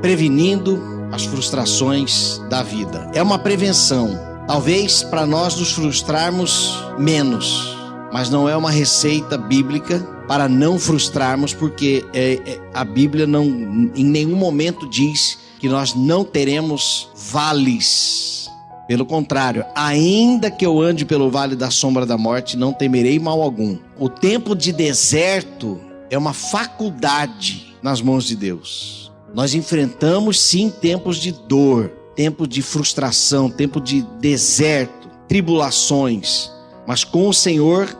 prevenindo as frustrações da vida. É uma prevenção, talvez para nós nos frustrarmos menos, mas não é uma receita bíblica para não frustrarmos, porque a Bíblia não, em nenhum momento diz que nós não teremos vales. Pelo contrário, ainda que eu ande pelo vale da sombra da morte, não temerei mal algum. O tempo de deserto é uma faculdade nas mãos de Deus. Nós enfrentamos sim tempos de dor, tempo de frustração, tempo de deserto, tribulações, mas com o Senhor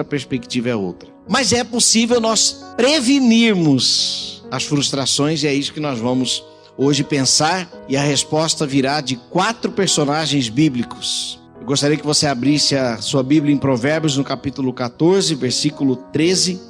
a perspectiva é outra. Mas é possível nós prevenirmos as frustrações, e é isso que nós vamos hoje pensar, e a resposta virá de 4 personagens bíblicos. Eu gostaria que você abrisse a sua Bíblia em Provérbios, no capítulo 14, versículo 13.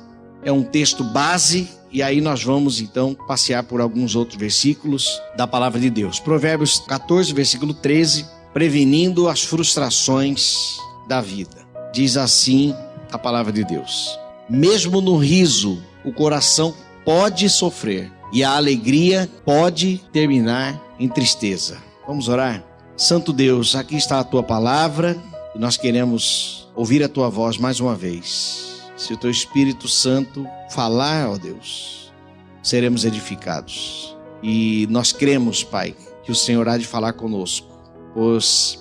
É um texto base, e aí nós vamos então passear por alguns outros versículos da palavra de Deus. Provérbios 14, versículo 13, prevenindo as frustrações da vida. Diz assim a palavra de Deus: mesmo no riso, o coração pode sofrer, e a alegria pode terminar em tristeza. Vamos orar? Santo Deus, aqui está a tua palavra, e nós queremos ouvir a tua voz mais uma vez. Se o teu Espírito Santo falar, ó Deus, seremos edificados. E nós cremos, Pai, que o Senhor há de falar conosco,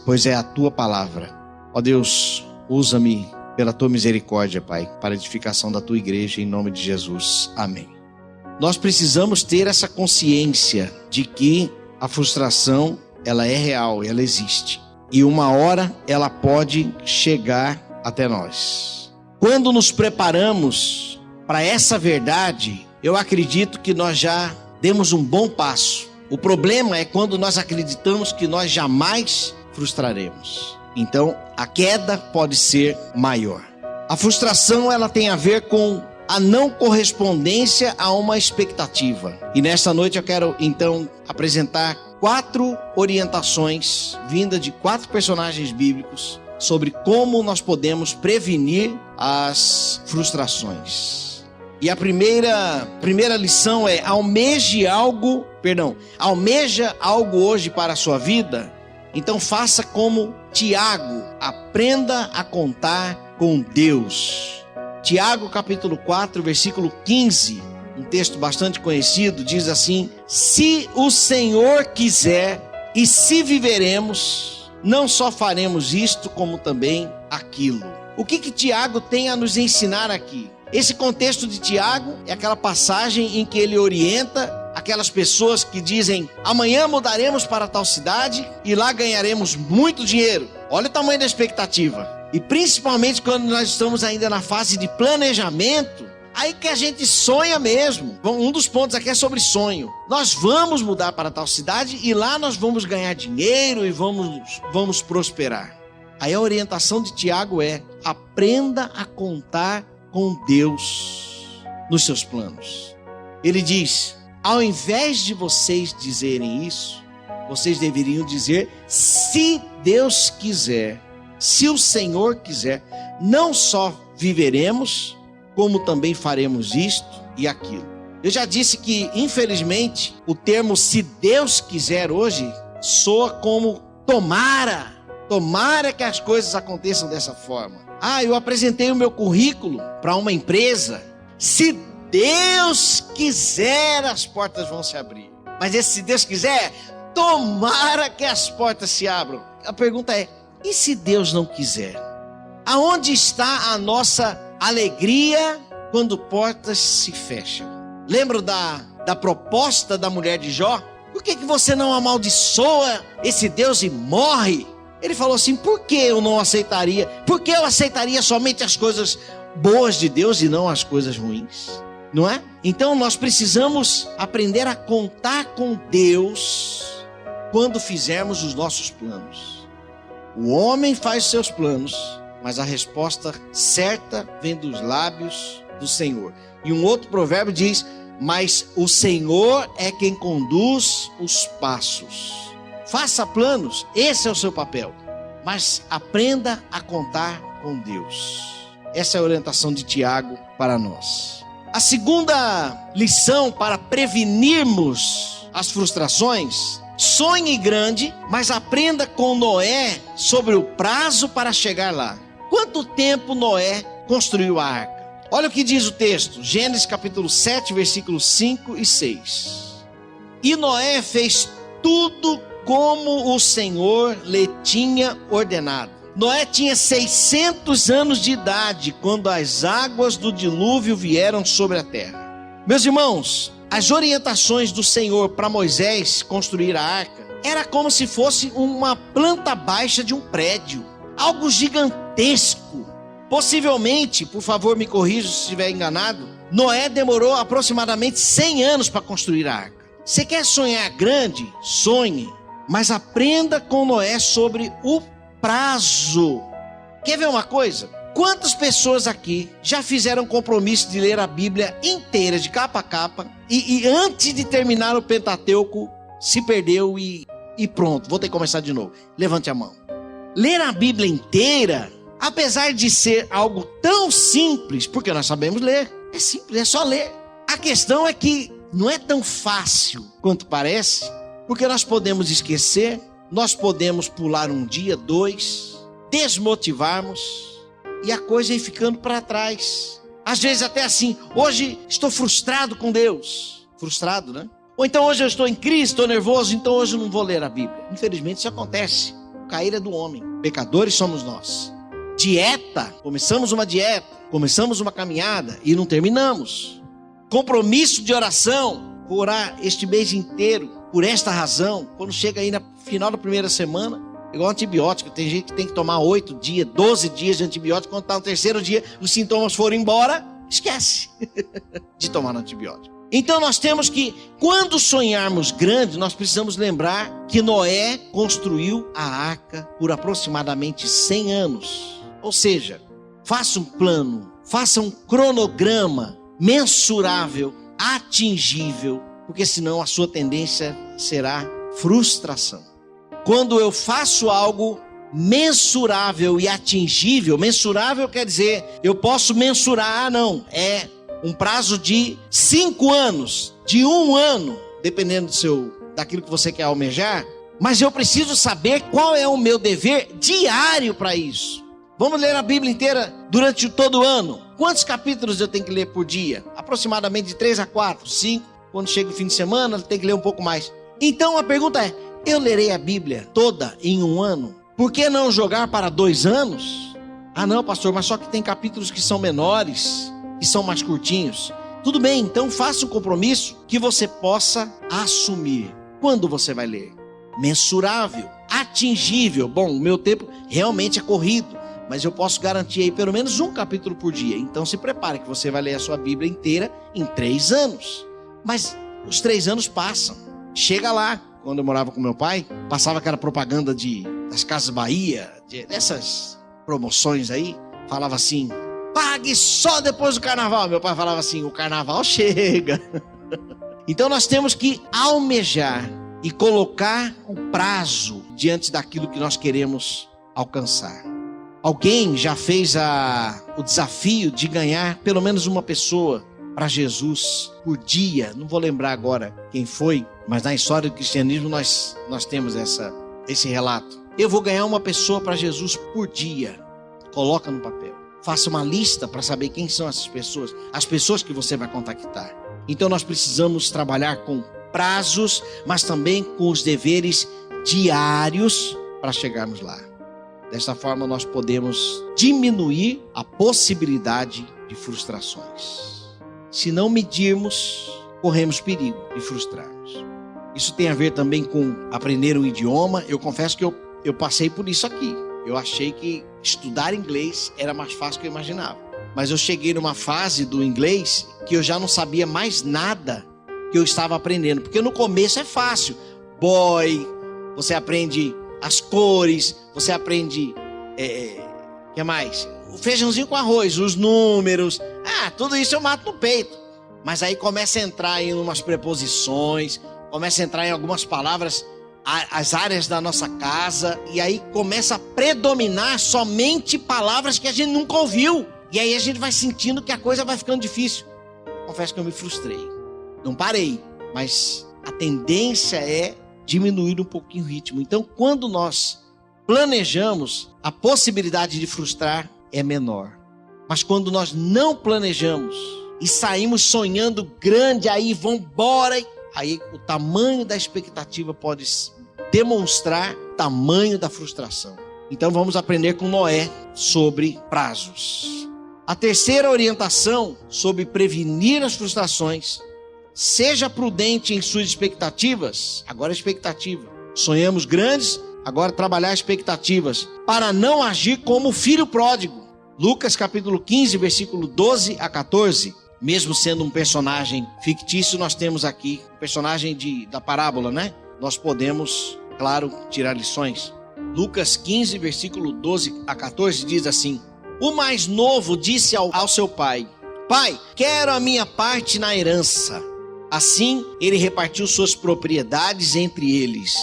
pois é a tua palavra. Ó Deus, usa-me pela tua misericórdia, Pai, para a edificação da tua igreja, em nome de Jesus. Amém. Nós precisamos ter essa consciência de que a frustração, ela é real, ela existe. E uma hora ela pode chegar até nós. Quando nos preparamos para essa verdade, eu acredito que nós já demos um bom passo. O problema é quando nós acreditamos que nós jamais frustraremos. Então, a queda pode ser maior. A frustração, ela tem a ver com a não correspondência a uma expectativa. E nesta noite eu quero então apresentar 4 orientações vindas de 4 personagens bíblicos sobre como nós podemos prevenir as frustrações. E a primeira lição é: almeja algo hoje para a sua vida. Então faça como Tiago, aprenda a contar com Deus. Tiago capítulo 4, versículo 15, um texto bastante conhecido, diz assim: se o Senhor quiser, e se viveremos, não só faremos isto, como também aquilo. O que Tiago tem a nos ensinar aqui? Esse contexto de Tiago é aquela passagem em que ele orienta aquelas pessoas que dizem: amanhã mudaremos para tal cidade e lá ganharemos muito dinheiro. Olha o tamanho da expectativa. E principalmente quando nós estamos ainda na fase de planejamento, aí que a gente sonha mesmo. Um dos pontos aqui é sobre sonho. Nós vamos mudar para tal cidade e lá nós vamos ganhar dinheiro e vamos prosperar. Aí a orientação de Tiago é: aprenda a contar com Deus nos seus planos. Ele diz: ao invés de vocês dizerem isso, vocês deveriam dizer: se Deus quiser, se o Senhor quiser, não só viveremos, como também faremos isto e aquilo. Eu já disse que, infelizmente, o termo "se Deus quiser" hoje soa como tomara que as coisas aconteçam dessa forma. Eu apresentei o meu currículo para uma empresa. Se Deus quiser, as portas vão se abrir. Mas esse "se Deus quiser", tomara que as portas se abram. A pergunta é: e se Deus não quiser? Aonde está a nossa alegria quando portas se fecham? Lembra da proposta da mulher de Jó? Por que você não amaldiçoa esse Deus e morre? Ele falou assim: por que eu não aceitaria? Por que eu aceitaria somente as coisas boas de Deus e não as coisas ruins? Não é? Então nós precisamos aprender a contar com Deus quando fizermos os nossos planos. O homem faz seus planos, mas a resposta certa vem dos lábios do Senhor. E um outro provérbio diz: mas o Senhor é quem conduz os passos. Faça planos, esse é o seu papel, mas aprenda a contar com Deus. Essa é a orientação de Tiago para nós. A segunda lição para prevenirmos as frustrações, sonhe grande, mas aprenda com Noé sobre o prazo para chegar lá. Quanto tempo Noé construiu a arca? Olha o que diz o texto, Gênesis capítulo 7, versículos 5 e 6. E Noé fez tudo como o Senhor lhe tinha ordenado. Noé tinha 600 anos de idade quando as águas do dilúvio vieram sobre a terra. Meus irmãos, as orientações do Senhor para Moisés construir a arca era como se fosse uma planta baixa de um prédio, algo gigantesco. Possivelmente, por favor me corrija se estiver enganado, Noé demorou aproximadamente 100 anos para construir a arca. Você quer sonhar grande? Sonhe, mas aprenda com Noé sobre o prazo. Quer ver uma coisa? Quantas pessoas aqui já fizeram compromisso de ler a Bíblia inteira, de capa a capa, e antes de terminar o Pentateuco, se perdeu e pronto, vou ter que começar de novo? Levante a mão. Ler a Bíblia inteira, apesar de ser algo tão simples, porque nós sabemos ler, é simples, é só ler. A questão é que não é tão fácil quanto parece, porque nós podemos esquecer, nós podemos pular um dia, 2, desmotivarmos e a coisa ir ficando para trás. Às vezes até assim, hoje estou frustrado com Deus. Frustrado, né? Ou então hoje eu estou em crise, estou nervoso, então hoje eu não vou ler a Bíblia. Infelizmente isso acontece. O cair é do homem. Pecadores somos nós. Dieta, começamos uma dieta, começamos uma caminhada e não terminamos. Compromisso de oração, vou orar este mês inteiro, por esta razão, quando chega aí no final da primeira semana, igual antibiótico, tem gente que tem que tomar 8 dias, 12 dias de antibiótico, quando está no terceiro dia, os sintomas foram embora, esquece de tomar antibiótico. Então nós temos que, quando sonharmos grande, nós precisamos lembrar que Noé construiu a arca por aproximadamente 100 anos. Ou seja, faça um plano, faça um cronograma mensurável, atingível, porque senão a sua tendência será frustração. Quando eu faço algo mensurável e atingível, mensurável quer dizer, eu posso mensurar, não, é um prazo de 5 anos, de 1 ano, dependendo daquilo que você quer almejar, mas eu preciso saber qual é o meu dever diário para isso. Vamos ler a Bíblia inteira durante todo o ano. Quantos capítulos eu tenho que ler por dia? Aproximadamente de 3 a 4, 5. Quando chega o fim de semana, tem que ler um pouco mais. Então a pergunta é, eu lerei a Bíblia toda em 1 ano? Por que não jogar para 2 anos? Ah não, pastor, mas só que tem capítulos que são menores, que são mais curtinhos. Tudo bem, então faça um compromisso que você possa assumir. Quando você vai ler? Mensurável, atingível. Bom, o meu tempo realmente é corrido, mas eu posso garantir aí pelo menos um capítulo por dia. Então se prepare que você vai ler a sua Bíblia inteira em 3 anos. Mas os 3 anos passam. Chega lá, quando eu morava com meu pai, passava aquela propaganda das Casas Bahia, dessas promoções aí, falava assim, pague só depois do carnaval. Meu pai falava assim, o carnaval chega. Então nós temos que almejar e colocar o prazo diante daquilo que nós queremos alcançar. Alguém já fez o desafio de ganhar pelo menos uma pessoa para Jesus por dia. Não vou lembrar agora quem foi, mas na história do cristianismo nós temos esse relato. Eu vou ganhar uma pessoa para Jesus por dia. Coloca no papel. Faça uma lista para saber quem são essas pessoas, as pessoas que você vai contactar. Então nós precisamos trabalhar com prazos, mas também com os deveres diários para chegarmos lá. Dessa forma nós podemos diminuir a possibilidade de frustrações. Se não medirmos, corremos perigo de frustrarmos. Isso tem a ver também com aprender um idioma. Eu confesso que eu passei por isso aqui. Eu achei que estudar inglês era mais fácil do que eu imaginava. Mas eu cheguei numa fase do inglês que eu já não sabia mais nada que eu estava aprendendo. Porque no começo é fácil. Boy, você aprende as cores, você aprende, que mais? O feijãozinho com arroz, os números, tudo isso eu mato no peito. Mas aí começa a entrar em umas preposições, começa a entrar em algumas palavras, as áreas da nossa casa, e aí começa a predominar somente palavras que a gente nunca ouviu. E aí a gente vai sentindo que a coisa vai ficando difícil. Confesso que eu me frustrei. Não parei, mas a tendência é diminuir um pouquinho o ritmo. Então, quando nós planejamos, a possibilidade de frustrar é menor. Mas quando nós não planejamos e saímos sonhando grande, aí vamos embora, aí o tamanho da expectativa pode demonstrar o tamanho da frustração. Então vamos aprender com Noé sobre prazos. A terceira orientação sobre prevenir as frustrações: seja prudente em suas expectativas. Agora expectativa. Sonhamos grandes, agora trabalhar expectativas, para não agir como o filho pródigo. Lucas capítulo 15, versículo 12 a 14. Mesmo sendo um personagem fictício, nós temos aqui um personagem da parábola, né? Nós podemos, claro, tirar lições. Lucas 15, versículo 12 a 14 diz assim: o mais novo disse ao seu pai: pai, quero a minha parte na herança. Assim, ele repartiu suas propriedades entre eles.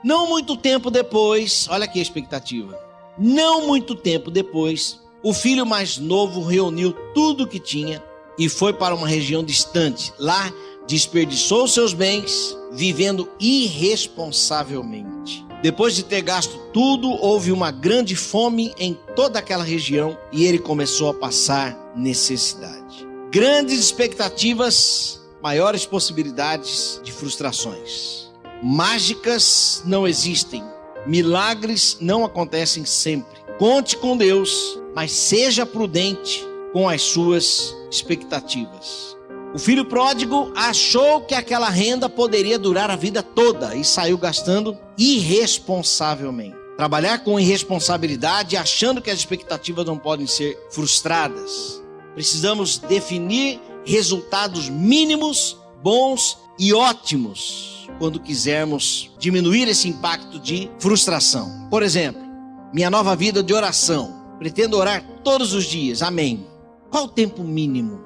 Não muito tempo depois, olha aqui a expectativa. Não muito tempo depois, o filho mais novo reuniu tudo o que tinha e foi para uma região distante. Lá, desperdiçou seus bens, vivendo irresponsavelmente. Depois de ter gasto tudo, houve uma grande fome em toda aquela região e ele começou a passar necessidade. Grandes expectativas, maiores possibilidades de frustrações. Mágicas não existem, milagres não acontecem sempre. Conte com Deus, mas seja prudente com as suas expectativas. O filho pródigo achou que aquela renda poderia durar a vida toda e saiu gastando irresponsavelmente. Trabalhar com irresponsabilidade, achando que as expectativas não podem ser frustradas. Precisamos definir resultados mínimos, bons e ótimos quando quisermos diminuir esse impacto de frustração. Por exemplo, minha nova vida de oração. Pretendo orar todos os dias. Amém. Qual o tempo mínimo?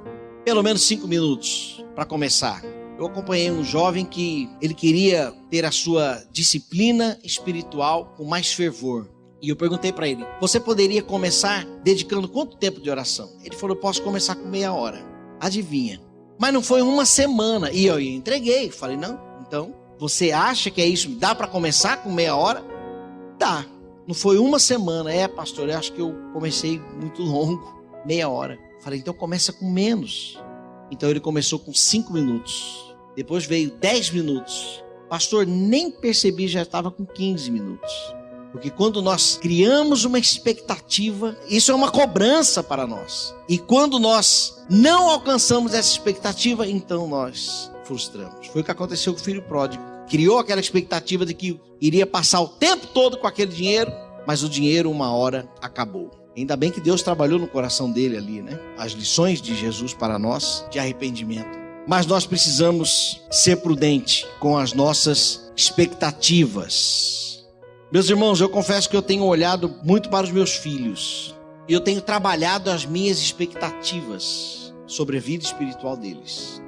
Pelo menos 5 minutos para começar. Eu acompanhei um jovem que ele queria ter a sua disciplina espiritual com mais fervor. E eu perguntei para ele: você poderia começar dedicando quanto tempo de oração? Ele falou: eu posso começar com meia hora. Adivinha? Mas não foi uma semana. E eu entreguei. Falei: não, então você acha que é isso? Dá para começar com meia hora? Dá. Não foi uma semana. Pastor, eu acho que eu comecei muito longo. Meia hora. Falei: então começa com menos. Então ele começou com 5 minutos. Depois veio 10 minutos. Pastor, nem percebi, já estava com 15 minutos. Porque quando nós criamos uma expectativa, isso é uma cobrança para nós. E quando nós não alcançamos essa expectativa, então nós frustramos. Foi o que aconteceu com o filho pródigo. Criou aquela expectativa de que iria passar o tempo todo com aquele dinheiro, mas o dinheiro uma hora acabou. Ainda bem que Deus trabalhou no coração dele ali, né? As lições de Jesus para nós, de arrependimento. Mas nós precisamos ser prudentes com as nossas expectativas. Meus irmãos, eu confesso que eu tenho olhado muito para os meus filhos. E eu tenho trabalhado as minhas expectativas sobre a vida espiritual deles.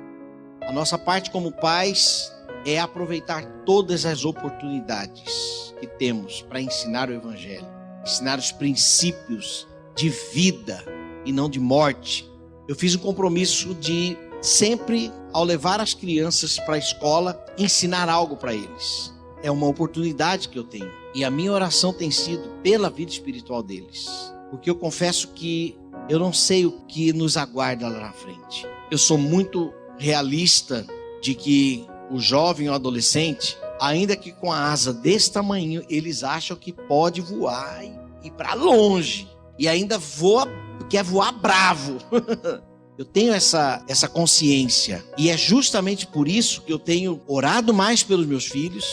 A nossa parte como pais é aproveitar todas as oportunidades que temos para ensinar o Evangelho. Ensinar os princípios de vida e não de morte. Eu fiz um compromisso de sempre, ao levar as crianças para a escola, ensinar algo para eles. É uma oportunidade que eu tenho. E a minha oração tem sido pela vida espiritual deles. Porque eu confesso que eu não sei o que nos aguarda lá na frente. Eu sou muito realista de que o jovem ou adolescente, ainda que com a asa desse tamanho, eles acham que pode voar e ir para longe. E ainda quer voar bravo. Eu tenho essa consciência. E é justamente por isso que eu tenho orado mais pelos meus filhos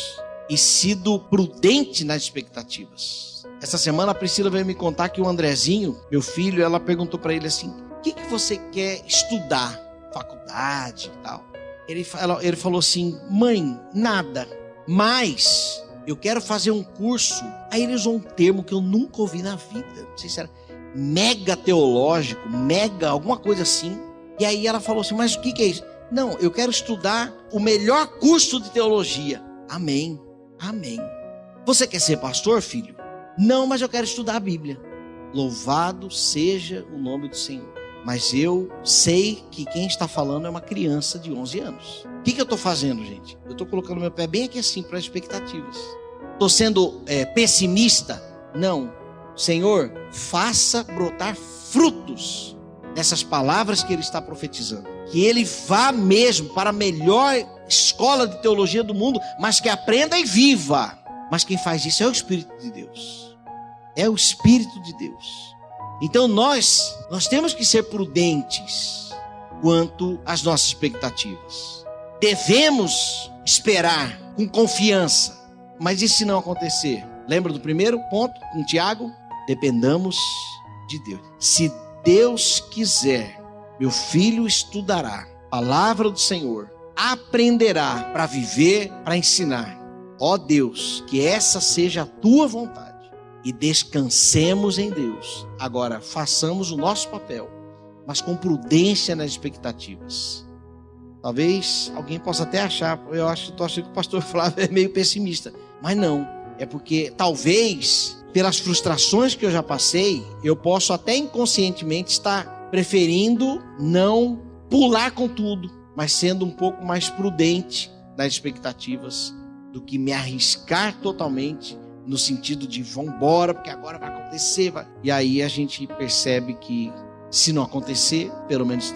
e sido prudente nas expectativas. Essa semana a Priscila veio me contar que o Andrezinho, meu filho, ela perguntou para ele assim: o que você quer estudar? Faculdade e tal. Ele falou assim: mãe, nada. Mas eu quero fazer um curso. Aí ele usou um termo que eu nunca ouvi na vida. Não sei se era mega teológico, mega alguma coisa assim. E aí ela falou assim: mas o que é isso? Não, eu quero estudar o melhor curso de teologia. Amém, amém. Você quer ser pastor, filho? Não, mas eu quero estudar a Bíblia. Louvado seja o nome do Senhor. Mas eu sei que quem está falando é uma criança de 11 anos. O que eu estou fazendo, gente? Eu estou colocando meu pé bem aqui assim para as expectativas. Estou sendo pessimista? Não. Senhor, faça brotar frutos nessas palavras que Ele está profetizando. Que Ele vá mesmo para a melhor escola de teologia do mundo, mas que aprenda e viva. Mas quem faz isso é o Espírito de Deus. É o Espírito de Deus. Então nós temos que ser prudentes quanto às nossas expectativas. Devemos esperar com confiança. Mas e se não acontecer? Lembra do primeiro ponto com Tiago? Dependamos de Deus. Se Deus quiser, meu filho estudará a palavra do Senhor, aprenderá para viver, para ensinar. Ó Deus, que essa seja a tua vontade. E descansemos em Deus. Agora, façamos o nosso papel, mas com prudência nas expectativas. Talvez alguém possa até achar, estou achando que o pastor Flávio é meio pessimista. Mas não, é porque talvez, pelas frustrações que eu já passei, eu posso até inconscientemente estar preferindo não pular com tudo, mas sendo um pouco mais prudente nas expectativas do que me arriscar totalmente no sentido de vambora, porque agora vai acontecer. Vai. E aí a gente percebe que se não acontecer, pelo menos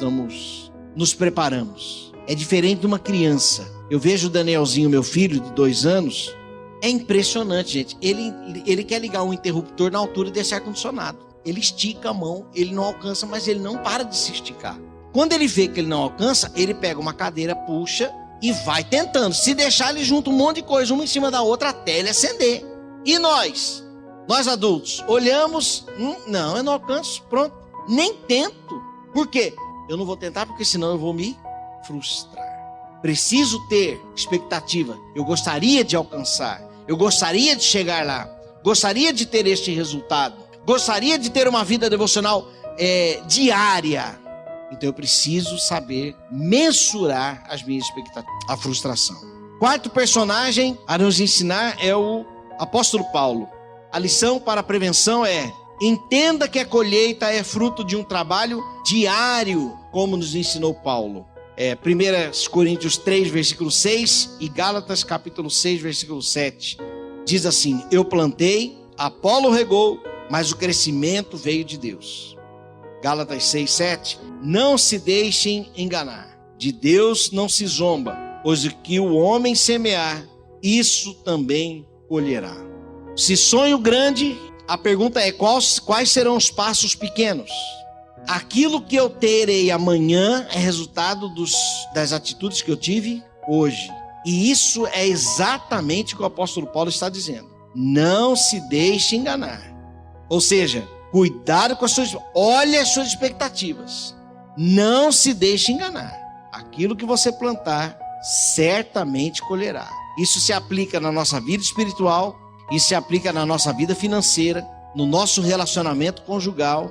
nos preparamos. É diferente de uma criança. Eu vejo o Danielzinho, meu filho de 2 anos, é impressionante, gente. Ele quer ligar um interruptor na altura desse ar-condicionado. Ele estica a mão, ele não alcança, mas ele não para de se esticar. Quando ele vê que ele não alcança, ele pega uma cadeira, puxa e vai tentando. Se deixar, ele junta um monte de coisa, uma em cima da outra, até ele acender. E nós adultos, olhamos, não, eu não alcanço, pronto, nem tento. Por quê? Eu não vou tentar porque senão eu vou me frustrar. Preciso ter expectativa. Eu gostaria de alcançar. Eu gostaria de chegar lá. Gostaria de ter este resultado. Gostaria de ter uma vida devocional diária. Então eu preciso saber mensurar as minhas expectativas. A frustração. Quarto personagem a nos ensinar é o apóstolo Paulo. A lição para a prevenção é: entenda que a colheita é fruto de um trabalho diário, como nos ensinou Paulo. 1 Coríntios 3, versículo 6 e Gálatas capítulo 6, versículo 7. Diz assim: eu plantei, Apolo regou, mas o crescimento veio de Deus. Gálatas 6, 7. Não se deixem enganar. De Deus não se zomba, pois o que o homem semear, isso também colherá. Se sonho grande, a pergunta é: quais serão os passos pequenos? Aquilo que eu terei amanhã é resultado das atitudes que eu tive hoje. E isso é exatamente o que o apóstolo Paulo está dizendo. Não se deixe enganar. Ou seja, cuidado com olhe as suas expectativas. Não se deixe enganar. Aquilo que você plantar, certamente colherá. Isso se aplica na nossa vida espiritual, isso se aplica na nossa vida financeira, no nosso relacionamento conjugal.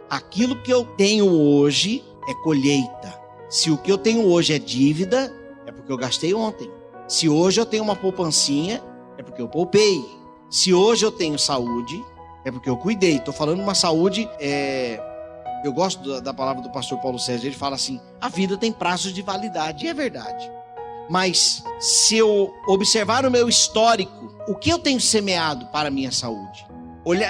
Aquilo que eu tenho hoje é colheita. Se o que eu tenho hoje é dívida, é porque eu gastei ontem. Se hoje eu tenho uma poupancinha, é porque eu poupei. Se hoje eu tenho saúde, é porque eu cuidei. Estou falando de uma saúde... Eu gosto da palavra do pastor Paulo César. Ele fala assim: a vida tem prazos de validade. E é verdade. Mas se eu observar o meu histórico, o que eu tenho semeado para a minha saúde?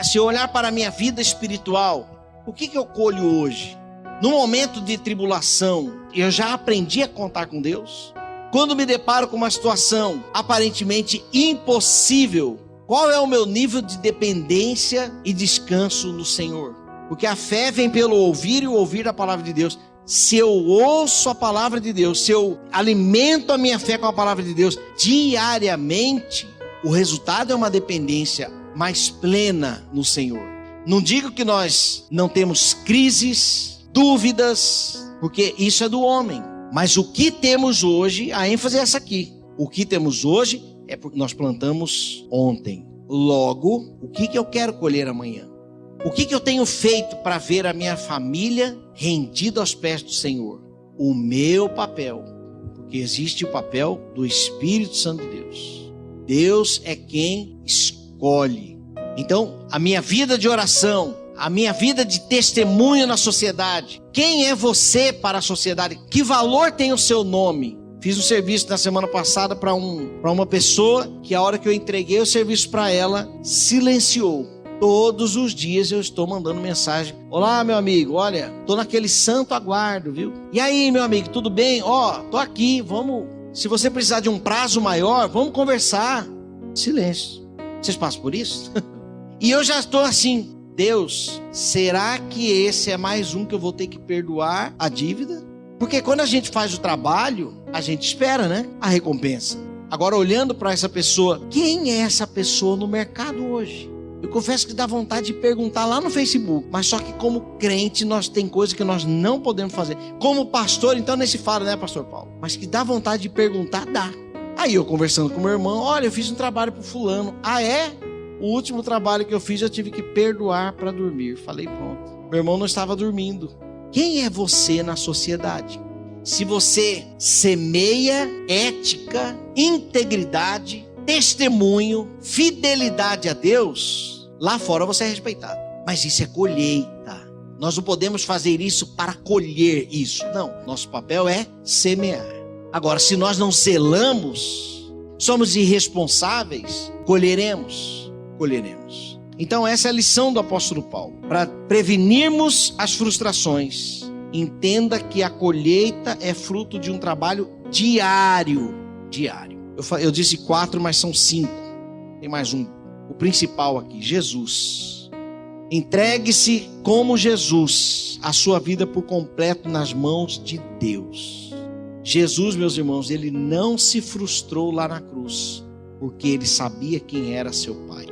Se eu olhar para a minha vida espiritual, o que eu colho hoje? No momento de tribulação, eu já aprendi a contar com Deus? Quando me deparo com uma situação aparentemente impossível, qual é o meu nível de dependência e descanso no Senhor? Porque a fé vem pelo ouvir e o ouvir a palavra de Deus. Se eu ouço a palavra de Deus, se eu alimento a minha fé com a palavra de Deus diariamente, o resultado é uma dependência mais plena no Senhor. Não digo que nós não temos crises, dúvidas, porque isso é do homem. Mas o que temos hoje, a ênfase é essa aqui. O que temos hoje é porque nós plantamos ontem. Logo, o que eu quero colher amanhã? O que eu tenho feito para ver a minha família rendida aos pés do Senhor? O meu papel. Porque existe o papel do Espírito Santo de Deus. Deus é quem escolhe. Então, a minha vida de oração, a minha vida de testemunho na sociedade. Quem é você para a sociedade? Que valor tem o seu nome? Fiz um serviço na semana passada para uma pessoa que a hora que eu entreguei o serviço para ela, silenciou. Todos os dias eu estou mandando mensagem. Olá, meu amigo, olha, tô naquele santo aguardo, viu? E aí, meu amigo, tudo bem? Tô aqui, vamos... Se você precisar de um prazo maior, vamos conversar. Silêncio. Vocês passam por isso? E eu já estou assim, Deus, será que esse é mais um que eu vou ter que perdoar a dívida? Porque quando a gente faz o trabalho, a gente espera, né? A recompensa. Agora, olhando para essa pessoa, quem é essa pessoa no mercado hoje? Eu confesso que dá vontade de perguntar lá no Facebook, mas só que como crente nós tem coisa que nós não podemos fazer. Como pastor, então nem se fala, né, pastor Paulo? Mas que dá vontade de perguntar, dá. Aí eu conversando com meu irmão, olha, eu fiz um trabalho pro fulano. Ah, é? O último trabalho que eu fiz eu tive que perdoar para dormir. Falei, pronto. Meu irmão não estava dormindo. Quem é você na sociedade? Se você semeia ética, integridade, testemunho, fidelidade a Deus, lá fora você é respeitado. Mas isso é colheita. Nós não podemos fazer isso para colher isso. Não, nosso papel é semear. Agora, se nós não zelamos, somos irresponsáveis, colheremos. Então essa é a lição do apóstolo Paulo. Para prevenirmos as frustrações, entenda que a colheita é fruto de um trabalho diário. Eu disse 4, mas são 5. Tem mais um. O principal aqui, Jesus. Entregue-se como Jesus, a sua vida por completo nas mãos de Deus. Jesus, meus irmãos, ele não se frustrou lá na cruz, porque ele sabia quem era seu Pai.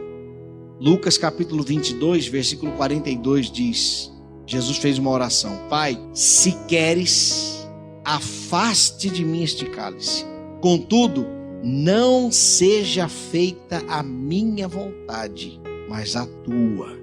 Lucas capítulo 22, versículo 42 diz, Jesus fez uma oração: Pai, se queres, afaste de mim este cálice. Contudo, não seja feita a minha vontade, mas a tua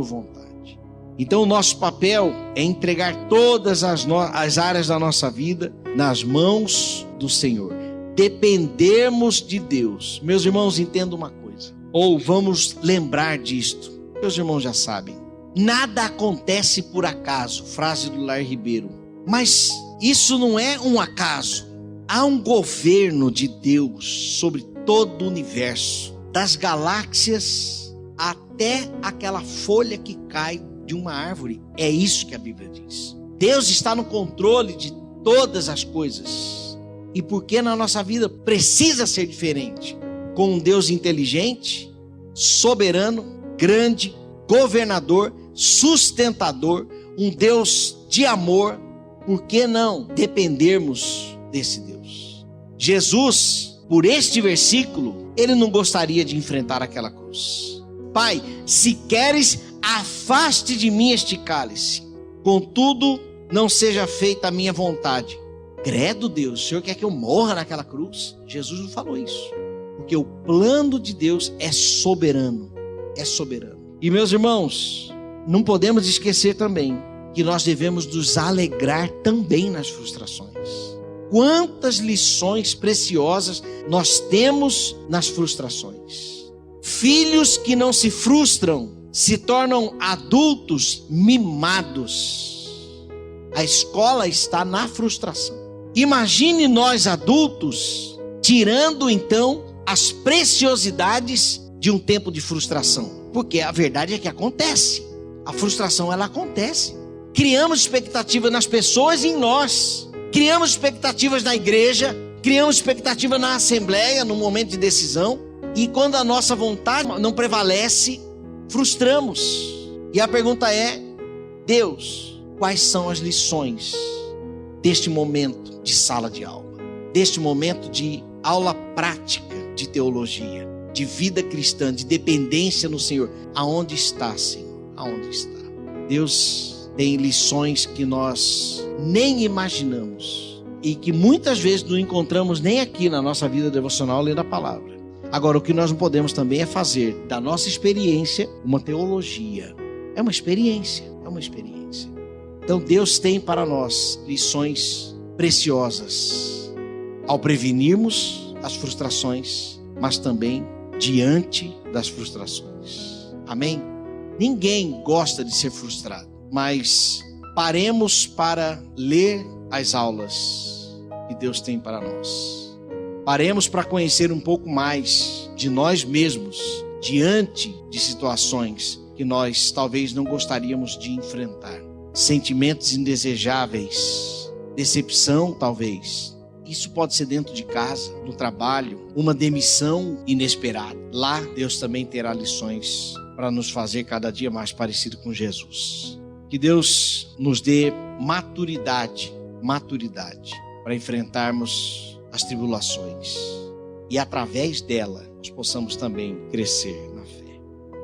vontade. Então o nosso papel é entregar todas as áreas da nossa vida nas mãos do Senhor. Dependermos de Deus. Meus irmãos, entendam uma coisa. Ou vamos lembrar disto. Meus irmãos já sabem. Nada acontece por acaso. Frase do Lar Ribeiro. Mas isso não é um acaso. Há um governo de Deus sobre todo o universo. Das galáxias até aquela folha que cai de uma árvore. É isso que a Bíblia diz. Deus está no controle de todas as coisas. E porque na nossa vida precisa ser diferente? Com um Deus inteligente, soberano, grande, governador, sustentador, um Deus de amor, por que não dependermos desse Deus? Jesus, por este versículo, ele não gostaria de enfrentar aquela cruz. Pai, se queres, afaste de mim este cálice, contudo, não seja feita a minha vontade. Credo, Deus, o Senhor quer que eu morra naquela cruz? Jesus não falou isso. Porque o plano de Deus é soberano. E meus irmãos, não podemos esquecer também que nós devemos nos alegrar também nas frustrações. Quantas lições preciosas nós temos nas frustrações. Filhos que não se frustram se tornam adultos mimados. A escola está na frustração. Imagine nós adultos tirando então as preciosidades de um tempo de frustração. Porque a verdade é que acontece. A frustração, ela acontece. Criamos expectativas nas pessoas e em nós. Criamos expectativas na igreja. Criamos expectativas na assembleia, no momento de decisão. E quando a nossa vontade não prevalece, frustramos. E a pergunta é: Deus, quais são as lições deste momento de sala de aula? Deste momento de aula prática de teologia, de vida cristã, de dependência no Senhor. Aonde está, Senhor? Aonde está? Deus tem lições que nós nem imaginamos e que muitas vezes não encontramos nem aqui na nossa vida devocional lendo a palavra. Agora, o que nós não podemos também é fazer da nossa experiência uma teologia. É uma experiência. Então Deus tem para nós lições preciosas ao prevenirmos as frustrações, mas também diante das frustrações. Amém? Ninguém gosta de ser frustrado, mas paremos para ler as aulas que Deus tem para nós. Paremos para conhecer um pouco mais de nós mesmos diante de situações que nós talvez não gostaríamos de enfrentar. Sentimentos indesejáveis, decepção talvez. Isso pode ser dentro de casa, no trabalho, uma demissão inesperada. Lá Deus também terá lições para nos fazer cada dia mais parecido com Jesus. Que Deus nos dê maturidade para enfrentarmos as tribulações e através dela nós possamos também crescer na fé.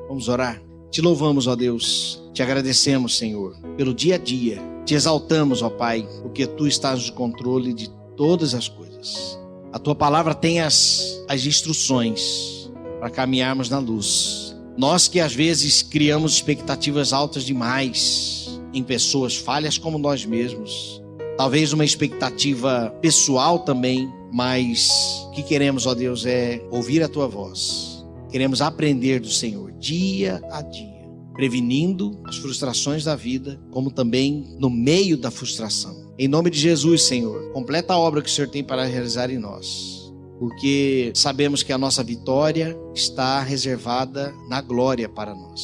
Vamos orar? Te louvamos, ó Deus, te agradecemos, Senhor, pelo dia a dia. Te exaltamos, ó Pai, porque Tu estás no controle de todas as coisas. A Tua palavra tem as instruções para caminharmos na luz. Nós que às vezes criamos expectativas altas demais em pessoas falhas como nós mesmos, talvez uma expectativa pessoal também, mas o que queremos, ó Deus, é ouvir a Tua voz. Queremos aprender do Senhor dia a dia, prevenindo as frustrações da vida, como também no meio da frustração. Em nome de Jesus, Senhor, completa a obra que o Senhor tem para realizar em nós, porque sabemos que a nossa vitória está reservada na glória para nós.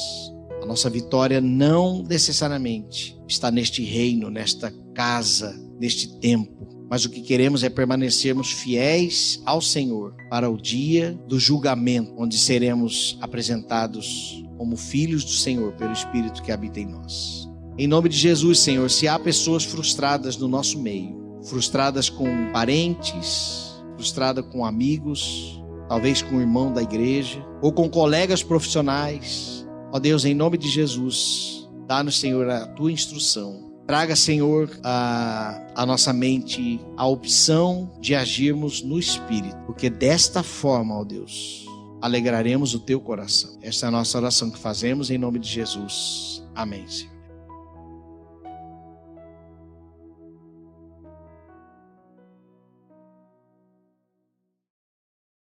A nossa vitória não necessariamente está neste reino, nesta casa, neste tempo, mas o que queremos é permanecermos fiéis ao Senhor para o dia do julgamento, onde seremos apresentados como filhos do Senhor pelo Espírito que habita em nós. Em nome de Jesus, Senhor, se há pessoas frustradas no nosso meio, frustradas com parentes, frustradas com amigos, talvez com o irmão da igreja, ou com colegas profissionais, ó Deus, em nome de Jesus, dá-nos, Senhor, a Tua instrução. Traga, Senhor, a nossa mente a opção de agirmos no Espírito, porque desta forma, ó Deus, alegraremos o Teu coração. Esta é a nossa oração que fazemos em nome de Jesus. Amém, Senhor.